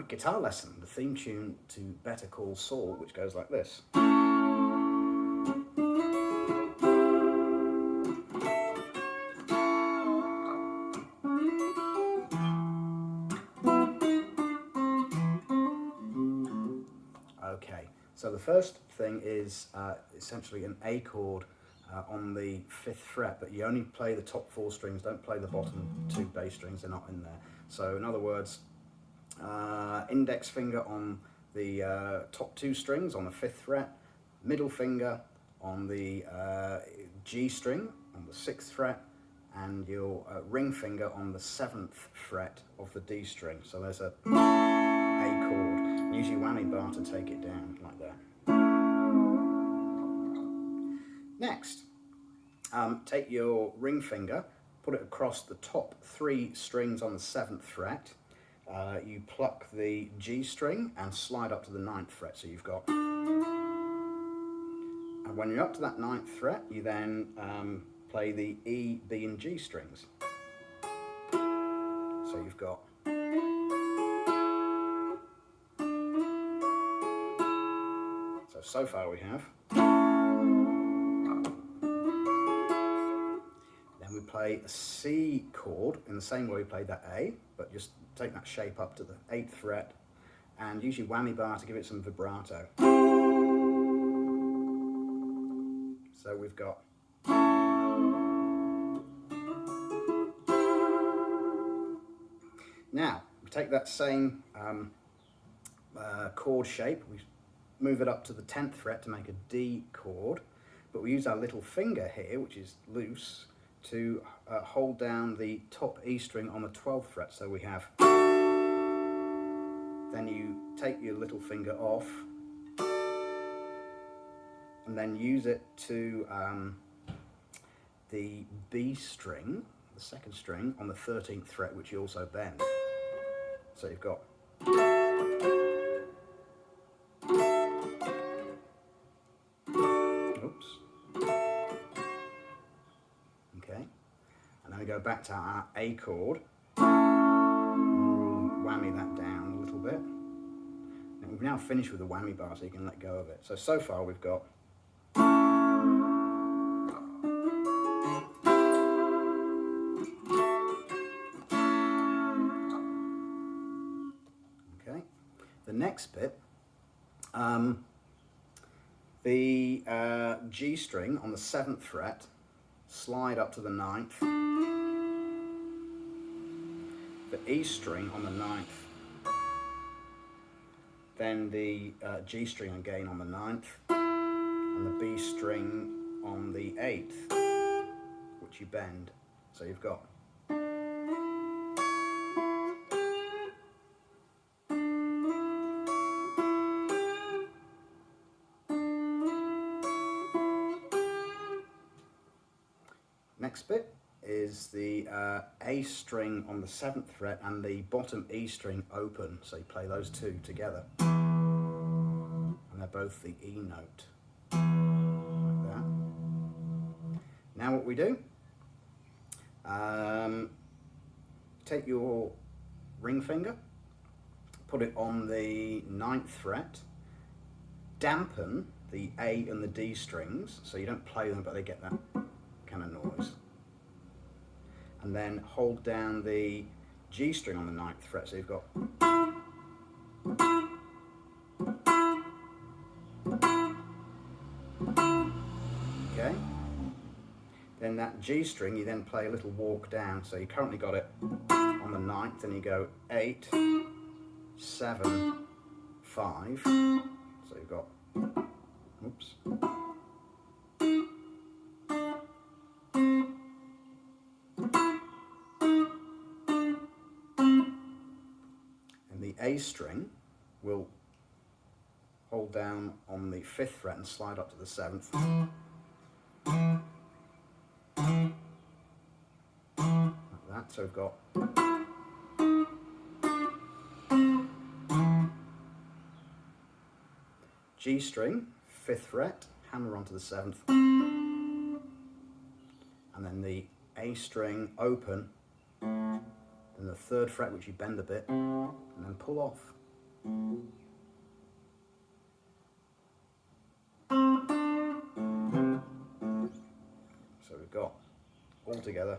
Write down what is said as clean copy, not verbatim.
quick guitar lesson, the theme tune to Better Call Saul, which goes like this. Okay, so the first thing is essentially an A chord on the 5th fret, but you only play the top 4 strings, don't play the bottom 2 bass strings, they're not in there. So in other words, index finger on the top 2 strings on the 5th fret, middle finger on the G string on the 6th fret, and your ring finger on the 7th fret of the D string. So there's a A chord. Use your whammy bar to take it down like that. Next, take your ring finger, put it across the top 3 strings on the 7th fret. You pluck the G string and slide up to the 9th fret. So you've got, and when you're up to that 9th fret, you then play the E, B and G strings. So you've got, so far we have. Then we play a C chord in the same way we played that A, but just take that shape up to the 8th fret and use your whammy bar to give it some vibrato. So we've got. Now, we take that same chord shape, we move it up to the 10th fret to make a D chord, but we use our little finger here, which is loose, to hold down the top E string on the 12th fret. So we have, then you take your little finger off and then use it to the B string, the 2nd string on the 13th fret, which you also bend. So you've got. Go back to our A chord, whammy that down a little bit. And we've now finished with the whammy bar, so you can let go of it. So far we've got. Okay, the next bit, the G string on the 7th fret, slide up to the 9th. The E string on the 9th, then the G string again on the 9th, and the B string on the 8th, which you bend. So you've got. Next bit is the A string on the 7th fret and the bottom E string open, so you play those 2 together, and they're both the E note, like that. Now what we do, take your ring finger, put it on the 9th fret, dampen the A and the D strings, so you don't play them but they get that kind of noise. And then hold down the G string on the 9th fret, so you've got. Okay. Then that G string, you then play a little walk down, so you currently got it on the 9th, and you go 8, 7, 5. So you've got. Oops. The A string will hold down on the 5th fret and slide up to the 7th. Like that, so we've got. G string, 5th fret, hammer onto the 7th. And then the A string open, then the 3rd fret, which you bend a bit, and then pull off. So we've got all together